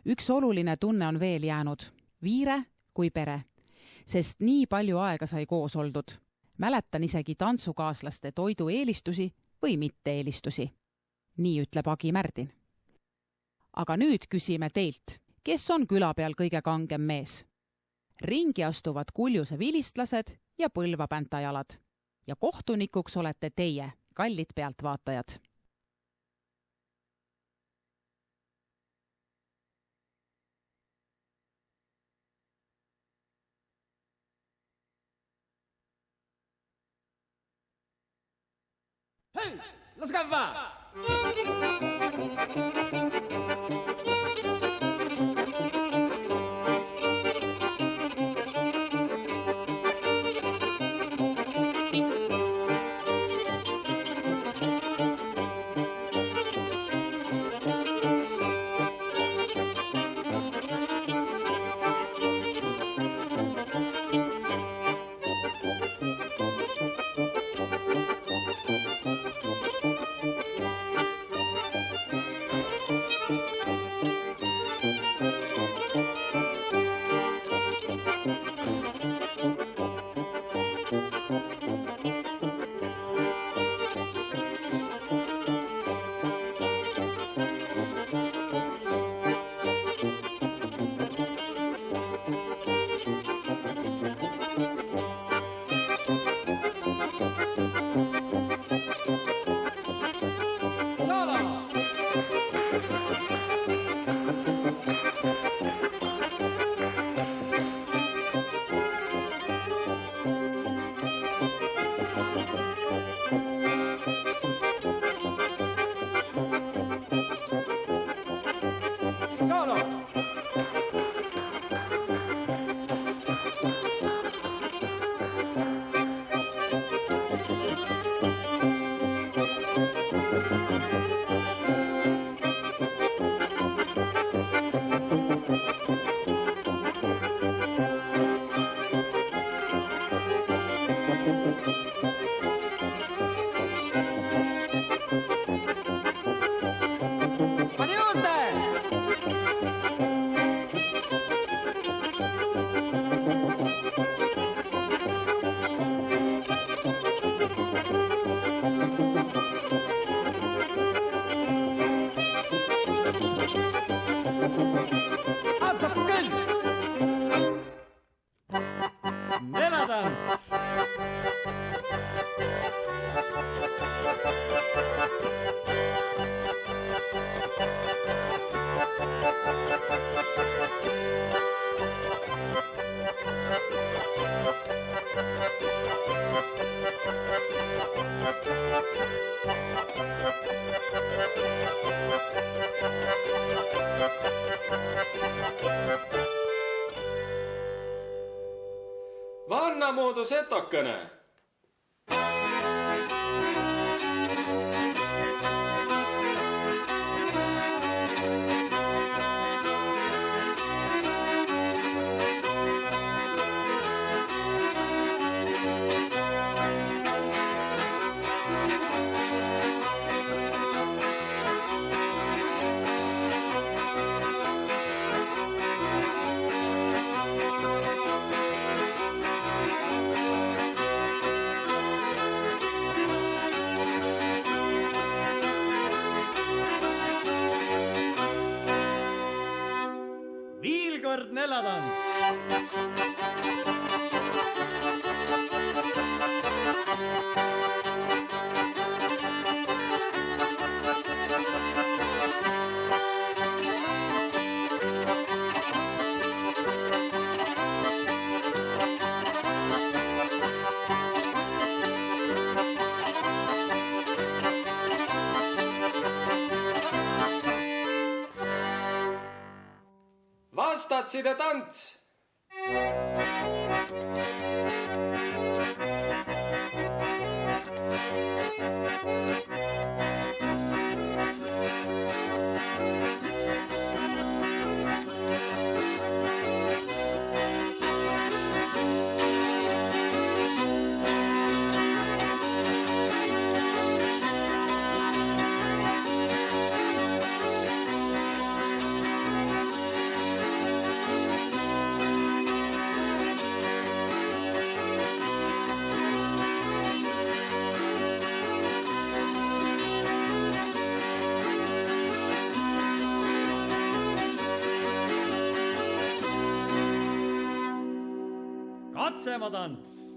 Üks oluline tunne on veel jäänud, Viire kui pere, sest nii palju aega sai koos oldud. Mäletan isegi tantsukaaslaste toidu eelistusi või mitte eelistusi. Nii ütleb Agi Märdin. Aga nüüd küsime teilt, kes on küla peal kõige kangem mees? Ringi astuvad Kuljuse vilistlased ja Põlva päntajalad. Ja kohtunikuks olete teie, kallid pealtvaatajad. Hei, las käva! Vannamuoto setokköne. Nelatants. Vastatside tants. Katsematants.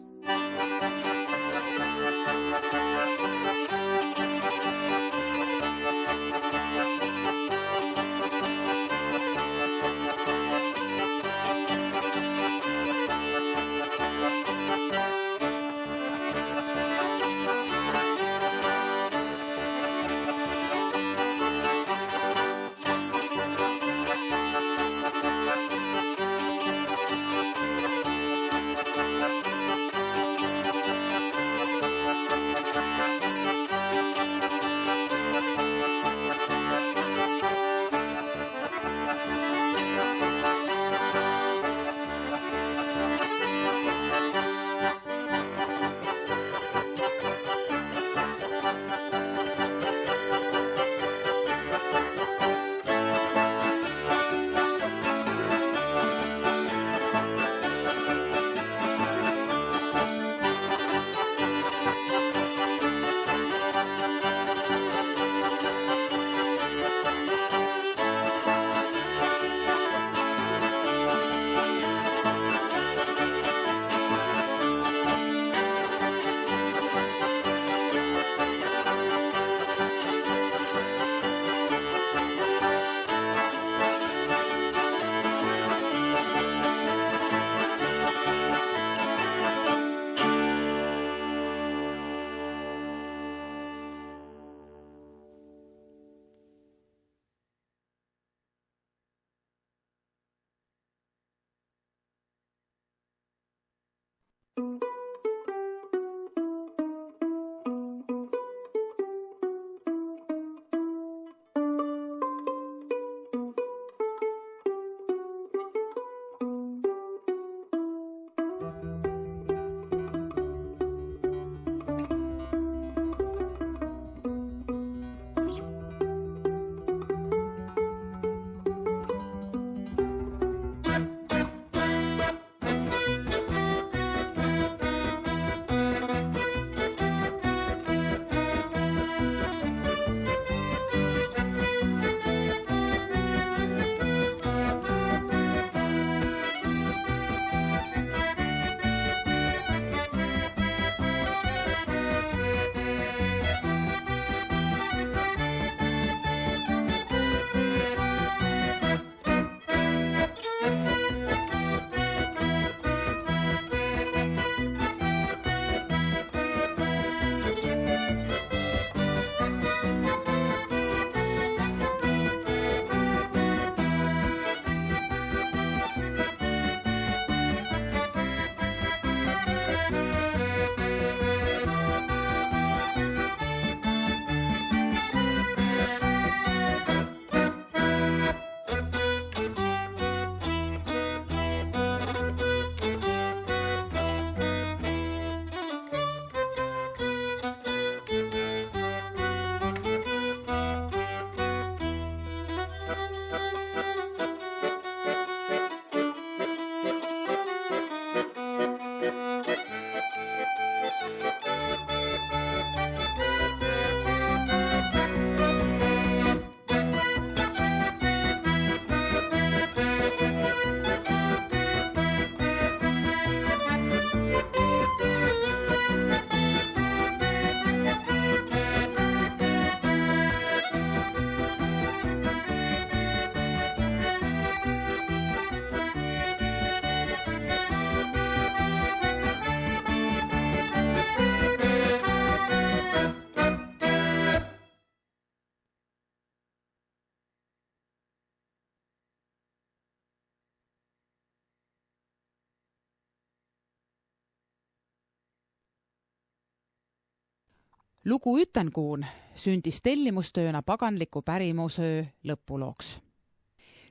lugu Ütenkuun sündis tellimustööna paganliku pärimusöö lõpulooks.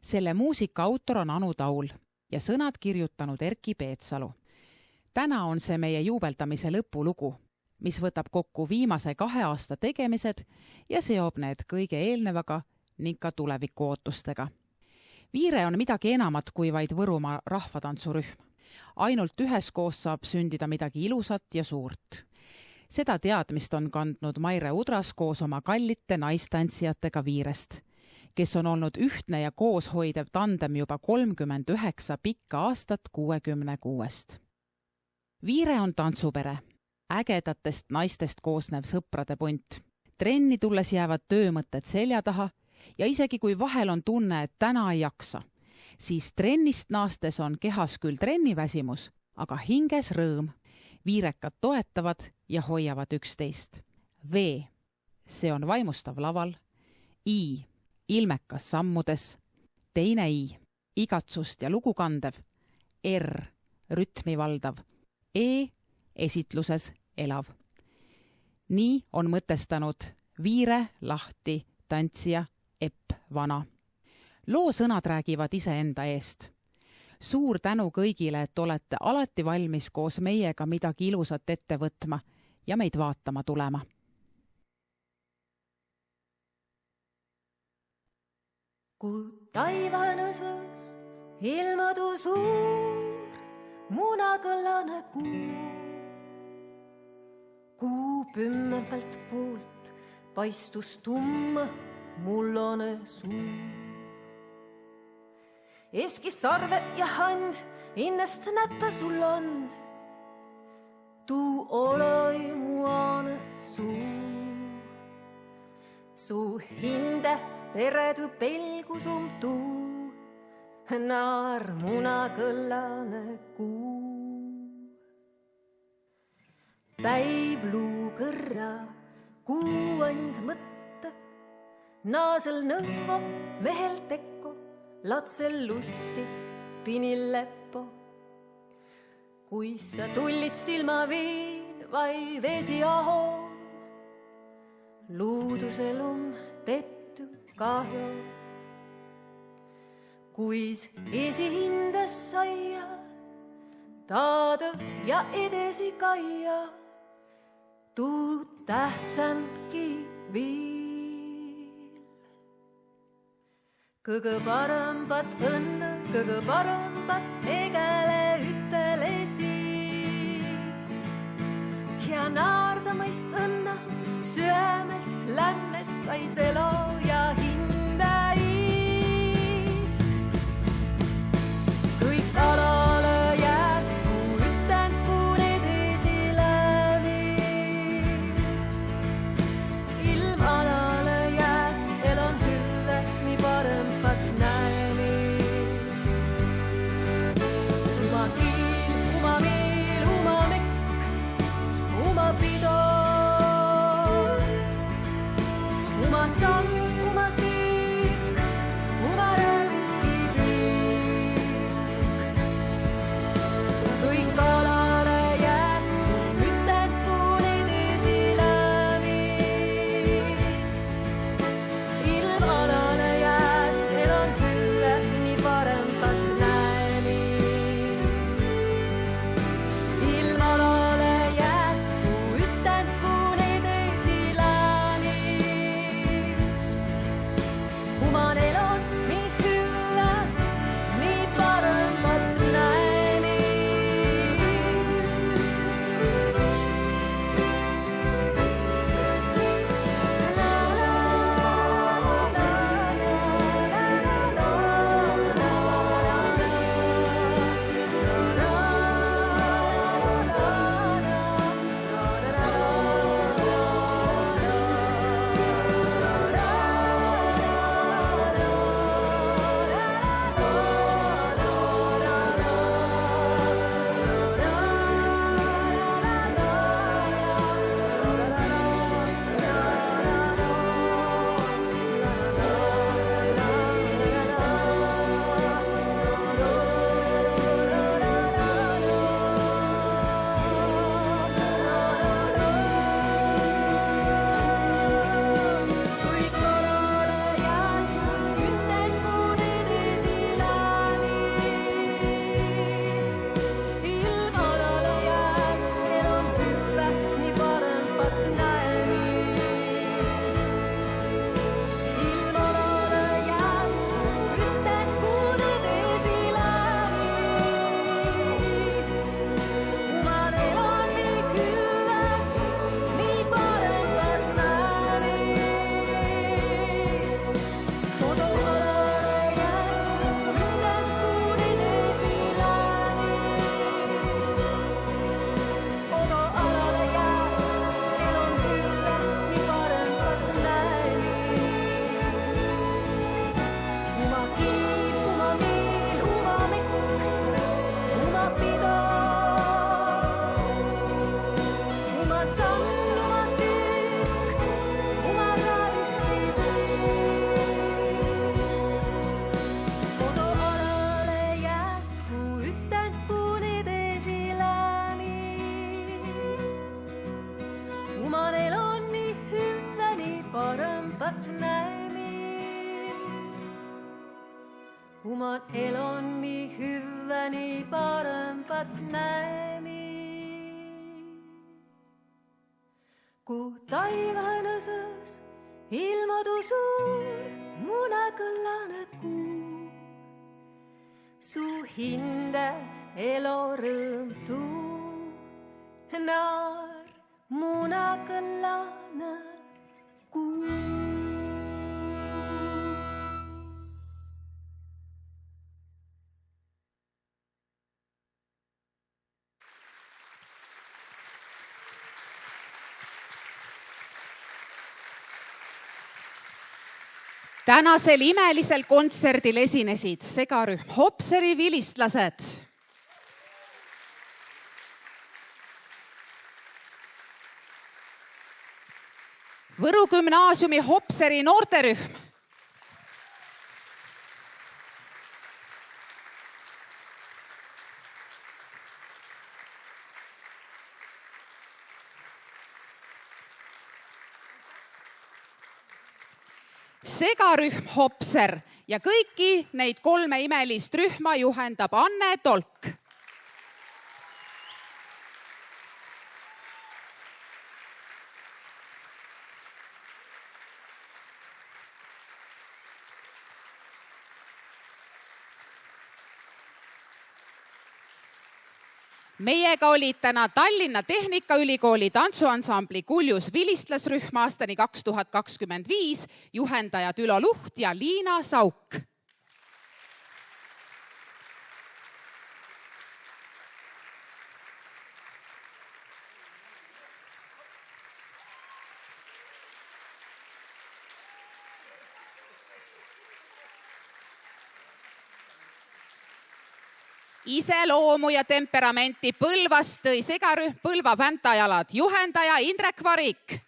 Selle muusika autor on Anu Taul ja sõnad kirjutanud Erki Peetsalu. Täna on see meie juubeldamise lõpulugu, mis võtab kokku viimase 2 aasta tegemised ja seob need kõige eelnevaga ning ka tuleviku ootustega. Viire on midagi enamat kui vaid Võrumaa rahvatantsurühm. Ainult üheskoos saab sündida midagi ilusat ja suurt. Seda teadmist on kandnud Maire Udras koos oma kallite naistantsijatega Viirest, kes on olnud ühtne ja kooshoidev tandem juba 39 pikka aastat 66. Viire on tantsupere, ägedatest naistest koosnev sõprade punt. Trenni tulles jäävad töömõtted selja taha ja isegi kui vahel on tunne, et täna ei jaksa, siis trennist naastes on kehas küll trenniväsimus, aga hinges rõõm. Viirekad toetavad ja hoiavad üksteist. V, see on vaimustav laval. I, ilmekas sammudes. Teine I, igatsust ja lugukandev. R, rütmi valdav. E, esitluses elav. Nii on mõtestanud Viire lahti tantsija Epp Vana. Loo sõnad räägivad iseenda eest. Suur tänu kõigile, et olete alati valmis koos meiega midagi ilusat ette võtma ja meid vaatama tulema. Kui taivanõsus ilmudu suur munakõllane kuu pümmepalt poolt paistus tumma mullane suu. Eskis sarve ja hand, innest nätta sul and. Tuu oloi muane suu. Suu hinde peredu pelgusum tuu, naar munakõllane kuu. Päiv luu kõrra, kuu and mõtte, naasel nõuva mehel tekko. Latsel lusti pinil leppo. Kui sa tullid silmaviin vai vesi ahoon, luudusel on tettu kahju. Kuis esihindes saia, taada ja edesi kaia, tuu tähtsamki viil. Kõige parampat õnne, kõige parampat egele ütele siist. Ja naardamist õnne süömest lämmest sai selo ja hinde iist. Kõik alale jääs, kui üten, kui need esile viib. Ilm alale jääs, elon hülle, nii parempat näemi. Uma kiil, uma miil, uma mikk, uma pido, uma sang. parempat näemi. Oman elon mi hyväni parempat näemi. Ku taivaan õsas ilmudu suur munakõllane kuu. Su hinde elo rõõm tuu, naar munakõllane kuu. Tänasel imelisel kontserdil esinesid segarühm Hopseri vilistlased, Võru gümnaasiumi Hopseri noorterühm, segarühm Hopser ja kõiki neid 3 imelist rühma juhendab Anne Tolk. Meiega olid täna Tallinna Tehnikaülikooli tantsuansambli Kuljus vilistlasrühm aastani 2025 juhendajad Ülo Luht ja Liina Sauk. Iseloomu ja temperamenti Põlvast tõi segarühm Põlva Väntajalad, juhendaja Indrek Varik.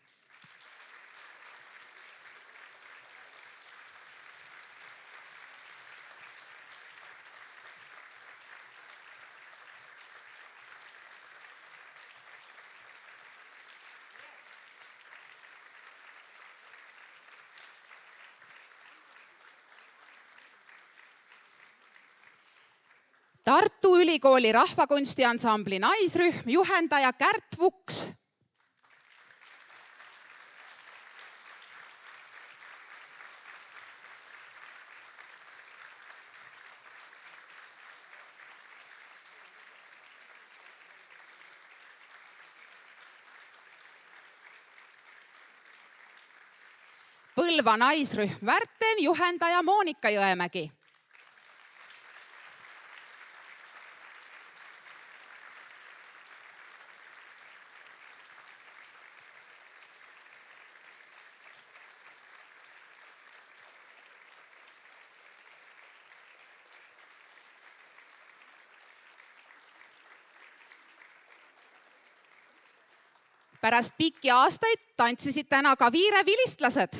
Tartu Ülikooli rahvakunstiansambli naisrühm, juhendaja Kärt Vuks. Põlva naisrühm Värten, juhendaja Moonika Jõemägi. Pärast pikki aastaid tantsisid täna ka Viire vilistlased.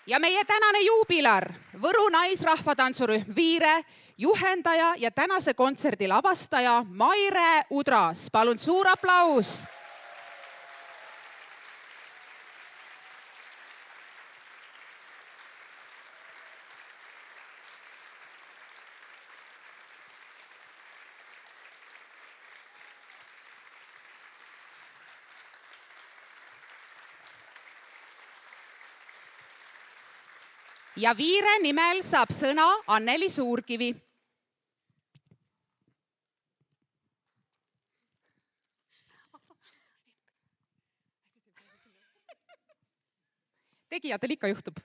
Ja meie tänane juubilar, Võru naisrahvatantsurühm Viire, juhendaja ja tänase kontserdi lavastaja Maire Udras. Palun suur aplaus! Ja Viire nimel saab sõna Anneli Suurkivi. Tegijatel ikka juhtub.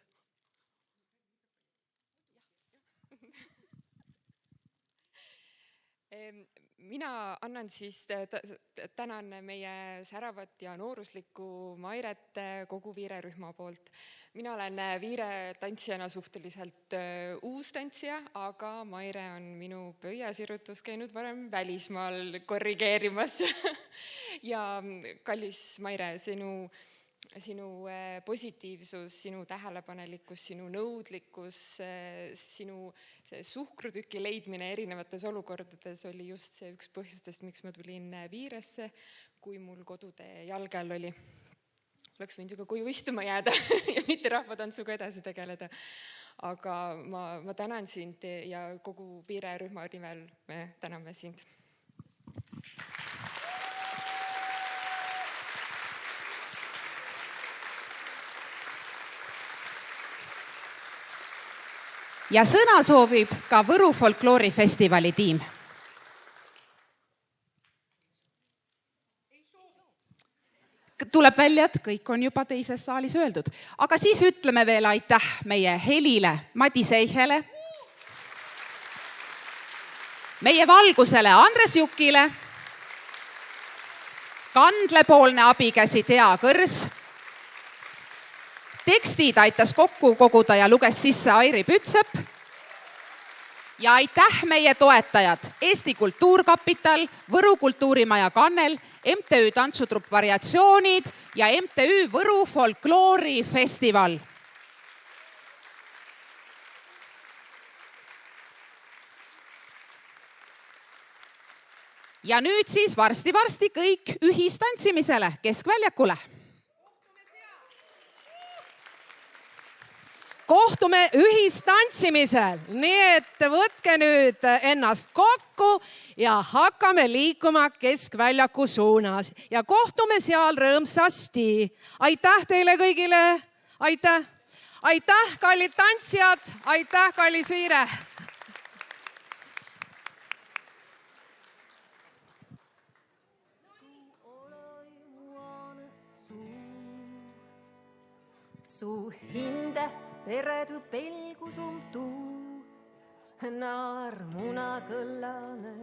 Mina annan siis tänan meie säravat ja nooruslikku Mairet kogu Viire rühma poolt. Mina olen Viire tantsijana suhteliselt uus tantsija, aga Maire on minu pöiasirutus käinud varem välismaal korrigeerimas. Ja kallis Maire, sinu sinu positiivsus, sinu tähelepanelikkus, sinu nõudlikkus, sinu see suhkrutüki leidmine erinevates olukordades oli just see üks põhjustest, miks ma tulin Viiresse, kui mul kodutee jalge all oli. Oleks võinud ju ka koju istuma jääda ja mitte rahvatantsuga edasi tegeleda. Aga ma tänan sind ja kogu Viire rühma nimel me täname sind. Ja sõna soovib ka Võru folkloorifestivali tiim. Tuleb välja, et kõik on juba teises saalis öeldud. Aga siis ütleme veel aitäh meie Helile, Madis Eichele, meie valgusele Andres Jukile, kandlepoolne abikäsi Tea Kõrs, tekstid aitas kokku koguda ja luges sisse Airi Pütsepp ja aitäh meie toetajad Eesti Kultuurkapital, Võru Kultuurimaja Kannel, MTÜ Tantsutrupp Variatsioonid ja MTÜ Võru folkloorifestival. Ja nüüd siis varsti kõik ühistantsimisele Keskväljakule. Kohtume ühistantsimisel, nii et võtke nüüd ennast kokku ja hakkame liikuma Keskväljaku suunas ja kohtume seal rõõmsasti. Aitäh teile kõigile, aitäh! Aitäh, kallid tantsijad, aitäh, kallis Viire! Su hinde peredy pelgusum tuu, naar munakõllane